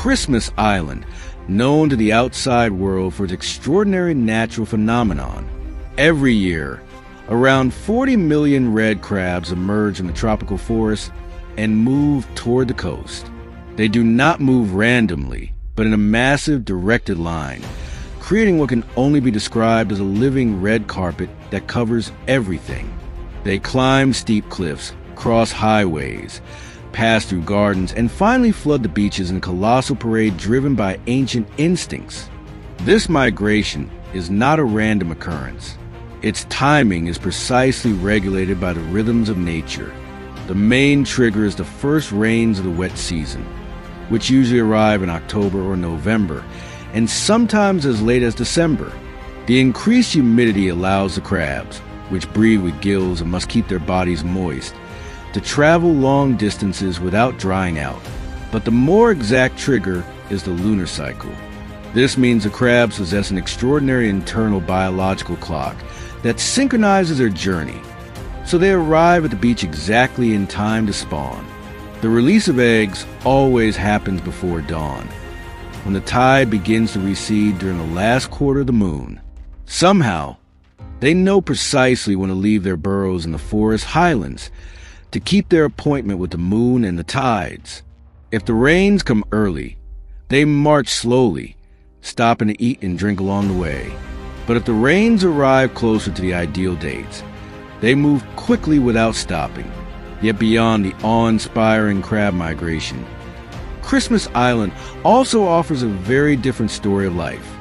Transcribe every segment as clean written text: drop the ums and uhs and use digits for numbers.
Christmas Island, known to the outside world for its extraordinary natural phenomenon. Every year, around 40 million red crabs emerge from the tropical forest and move toward the coast. They do not move randomly, but in a massive, directed line, creating what can only be described as a living red carpet that covers everything. They climb steep cliffs, cross highways, pass through gardens, and finally flood the beaches in a colossal parade driven by ancient instincts. This migration is not a random occurrence. Its timing is precisely regulated by the rhythms of nature. The main trigger is the first rains of the wet season, which usually arrive in October or November, and sometimes as late as December. The increased humidity allows the crabs, which breathe with gills and must keep their bodies moist, to travel long distances without drying out. But the more exact trigger is the lunar cycle. This means the crabs possess an extraordinary internal biological clock that synchronizes their journey, so they arrive at the beach exactly in time to spawn. The release of eggs always happens before dawn, when the tide begins to recede during the last quarter of the moon. Somehow, they know precisely when to leave their burrows in the forest highlands to keep their appointment with the moon and the tides. If the rains come early, they march slowly, stopping to eat and drink along the way. But if the rains arrive closer to the ideal dates, they move quickly without stopping, yet beyond the awe-inspiring crab migration. Christmas Island also offers a very different story of life.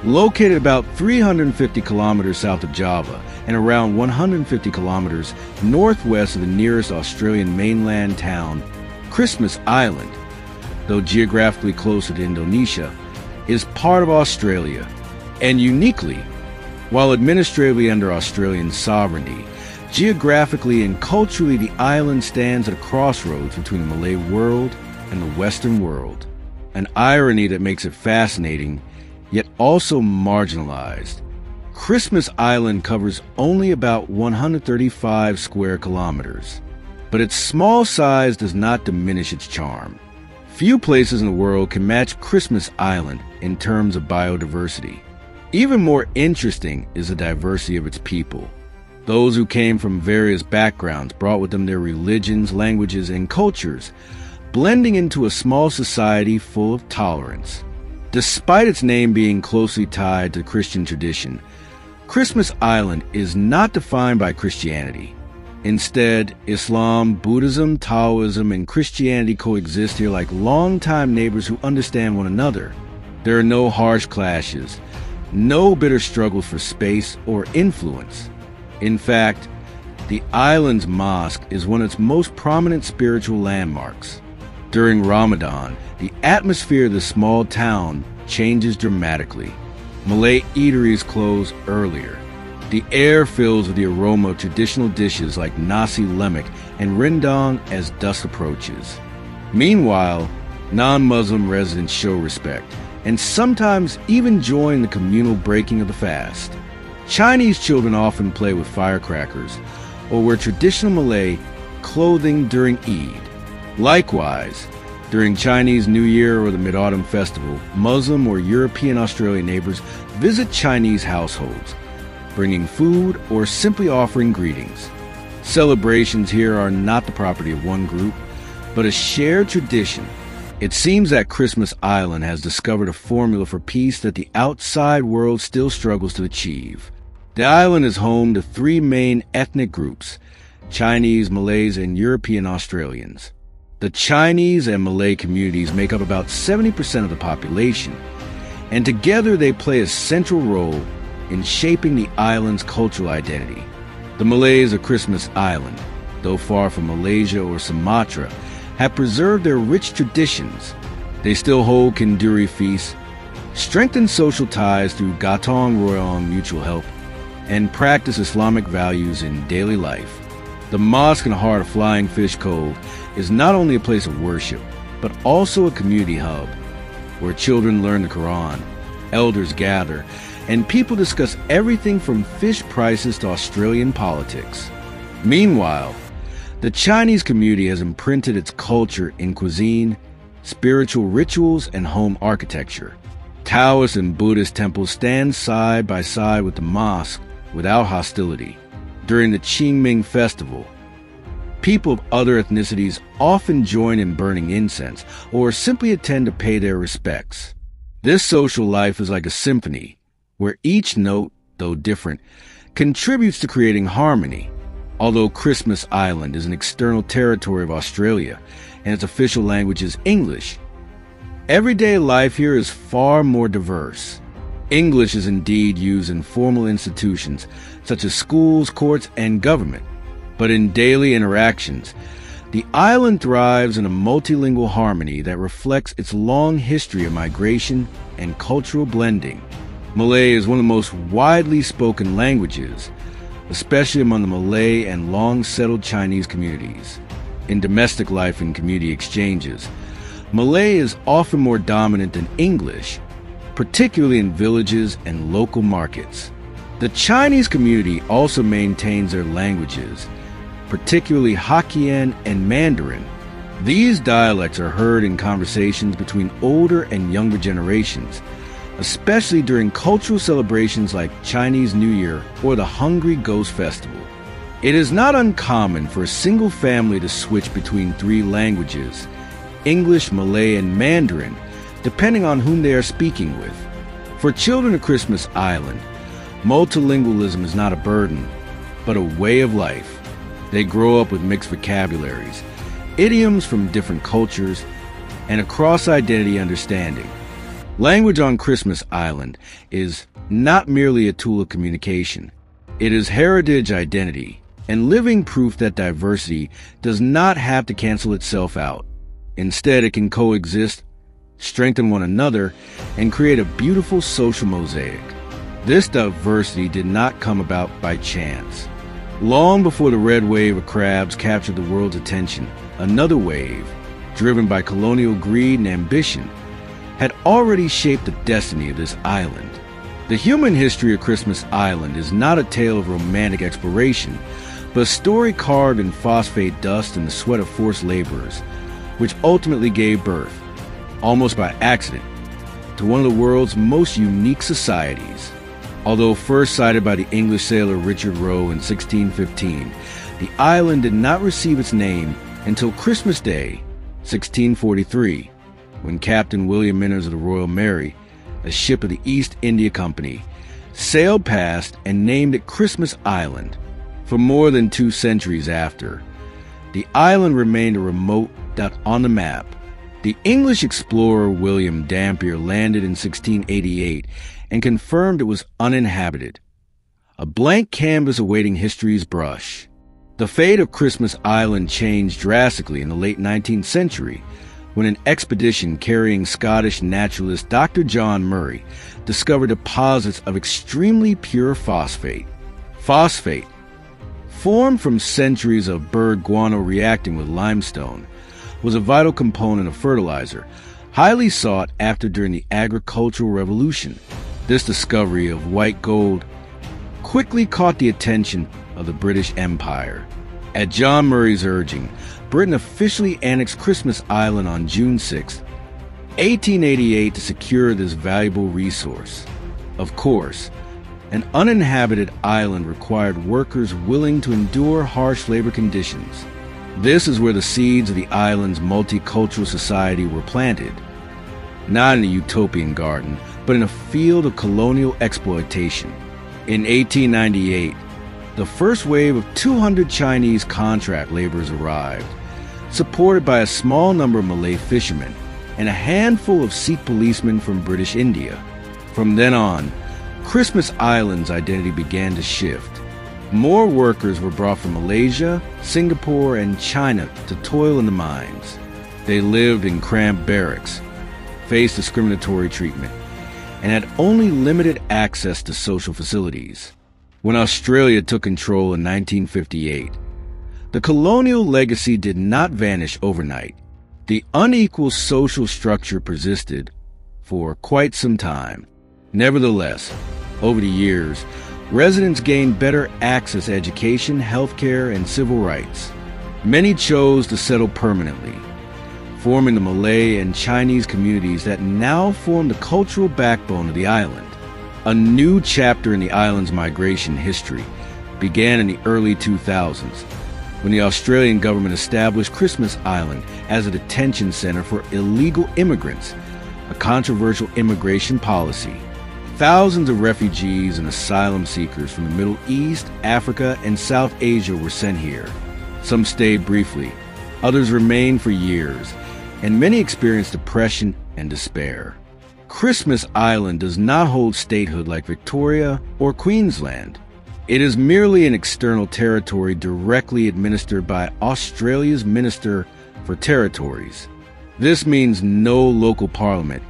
Located about 350 kilometers south of Java and around 150 kilometers northwest of the nearest Australian mainland town, Christmas Island, though geographically closer to Indonesia, is part of Australia, and uniquely, while administratively under Australian sovereignty, geographically and culturally the island stands at a crossroads between the Malay world and the Western world, an irony that makes it fascinating, yet also marginalized. Christmas Island covers only about 135 square kilometers, but its small size does not diminish its charm. Few places in the world can match Christmas Island in terms of biodiversity. Even more interesting is the diversity of its people. Those who came from various backgrounds brought with them their religions, languages, and cultures, blending into a small society full of tolerance. Despite its name being closely tied to Christian tradition, Christmas Island is not defined by Christianity. Instead, Islam, Buddhism, Taoism, and Christianity coexist here like longtime neighbors who understand one another. There are no harsh clashes, no bitter struggles for space or influence. In fact, the island's mosque is one of its most prominent spiritual landmarks. During Ramadan, the atmosphere of the small town changes dramatically. Malay eateries close earlier. The air fills with the aroma of traditional dishes like nasi lemak and rendang as dusk approaches. Meanwhile, non-Muslim residents show respect, and sometimes even join the communal breaking of the fast. Chinese children often play with firecrackers or wear traditional Malay clothing during Eid. Likewise, during Chinese New Year or the Mid-Autumn Festival, Muslim or European Australian neighbors visit Chinese households, bringing food or simply offering greetings. Celebrations here are not the property of one group, but a shared tradition. It seems that Christmas Island has discovered a formula for peace that the outside world still struggles to achieve. The island is home to three main ethnic groups: Chinese, Malays, and European Australians. The Chinese and Malay communities make up about 70% of the population, and together they play a central role in shaping the island's cultural identity. The Malays of Christmas Island, though far from Malaysia or Sumatra, have preserved their rich traditions. They still hold Kenduri feasts, strengthen social ties through Gotong Royong mutual help, and practice Islamic values in daily life. The mosque in the heart of Flying Fish Cove is not only a place of worship, but also a community hub, where children learn the Quran, elders gather, and people discuss everything from fish prices to Australian politics. Meanwhile, the Chinese community has imprinted its culture in cuisine, spiritual rituals, and home architecture. Taoist and Buddhist temples stand side by side with the mosque without hostility. During the Qingming festival, people of other ethnicities often join in burning incense or simply attend to pay their respects. This social life is like a symphony, where each note, though different, contributes to creating harmony. Although Christmas Island is an external territory of Australia and its official language is English, everyday life here is far more diverse. English is indeed used in formal institutions such as schools, courts, and government. But in daily interactions, the island thrives in a multilingual harmony that reflects its long history of migration and cultural blending. Malay is one of the most widely spoken languages, especially among the Malay and long-settled Chinese communities. In domestic life and community exchanges, Malay is often more dominant than English, particularly in villages and local markets. The Chinese community also maintains their languages, particularly Hokkien and Mandarin. These dialects are heard in conversations between older and younger generations, especially during cultural celebrations like Chinese New Year or the Hungry Ghost Festival. It is not uncommon for a single family to switch between three languages, English, Malay, and Mandarin, depending on whom they are speaking with. For children of Christmas Island, multilingualism is not a burden, but a way of life. They grow up with mixed vocabularies, idioms from different cultures, and a cross-identity understanding. Language on Christmas Island is not merely a tool of communication. It is heritage identity and living proof that diversity does not have to cancel itself out. Instead, it can coexist, strengthen one another, and create a beautiful social mosaic. This diversity did not come about by chance. Long before the red wave of crabs captured the world's attention, another wave, driven by colonial greed and ambition, had already shaped the destiny of this island. The human history of Christmas Island is not a tale of romantic exploration, but a story carved in phosphate dust and the sweat of forced laborers, which ultimately gave birth, almost by accident, to one of the world's most unique societies. Although first sighted by the English sailor Richard Roe in 1615, the island did not receive its name until Christmas Day, 1643, when Captain William Manners of the Royal Mary, a ship of the East India Company, sailed past and named it Christmas Island. For more than 2 centuries after, the island remained a remote dot on the map. The English explorer William Dampier landed in 1688 and confirmed it was uninhabited, a blank canvas awaiting history's brush. The fate of Christmas Island changed drastically in the late 19th century when an expedition carrying Scottish naturalist Dr. John Murray discovered deposits of extremely pure phosphate. Phosphate, formed from centuries of bird guano reacting with limestone, was a vital component of fertilizer, highly sought after during the agricultural revolution. This discovery of white gold quickly caught the attention of the British Empire. At John Murray's urging, Britain officially annexed Christmas Island on June 6, 1888, to secure this valuable resource. Of course, an uninhabited island required workers willing to endure harsh labor conditions. This is where the seeds of the island's multicultural society were planted, not in a utopian garden, but in a field of colonial exploitation. In 1898, the first wave of 200 Chinese contract laborers arrived, supported by a small number of Malay fishermen and a handful of Sikh policemen from British India. From then on, Christmas Island's identity began to shift. More workers were brought from Malaysia, Singapore, and China to toil in the mines. They lived in cramped barracks, faced discriminatory treatment, and had only limited access to social facilities. When Australia took control in 1958, the colonial legacy did not vanish overnight. The unequal social structure persisted for quite some time. Nevertheless, over the years, residents gained better access to education, healthcare, and civil rights. Many chose to settle permanently, forming the Malay and Chinese communities that now form the cultural backbone of the island. A new chapter in the island's migration history began in the early 2000s, when the Australian government established Christmas Island as a detention center for illegal immigrants, a controversial immigration policy. Thousands of refugees and asylum seekers from the Middle East, Africa, and South Asia were sent here. Some stayed briefly, others remained for years, and many experienced depression and despair. Christmas Island does not hold statehood like Victoria or Queensland. It is merely an external territory directly administered by Australia's Minister for Territories. This means no local parliament,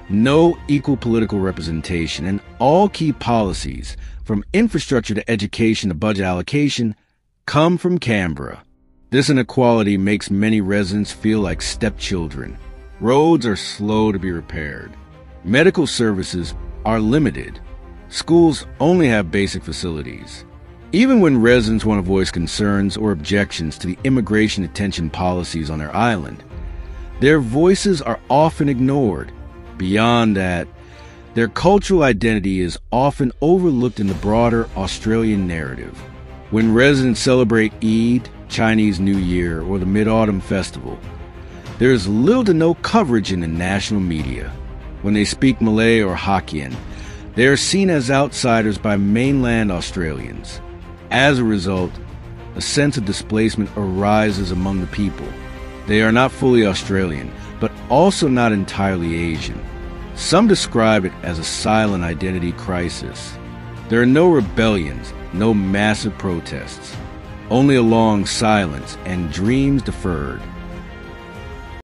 no equal political representation, and all key policies, from infrastructure to education to budget allocation, come from Canberra. This inequality makes many residents feel like stepchildren. Roads are slow to be repaired. Medical services are limited. Schools only have basic facilities. Even when residents want to voice concerns or objections to the immigration detention policies on their island, their voices are often ignored. Beyond that, their cultural identity is often overlooked in the broader Australian narrative. When residents celebrate Eid, Chinese New Year, or the Mid-Autumn Festival, there is little to no coverage in the national media. When they speak Malay or Hokkien, they are seen as outsiders by mainland Australians. As a result, a sense of displacement arises among the people. They are not fully Australian, but also not entirely Asian. Some describe it as a silent identity crisis. There are no rebellions, no massive protests, only a long silence and dreams deferred.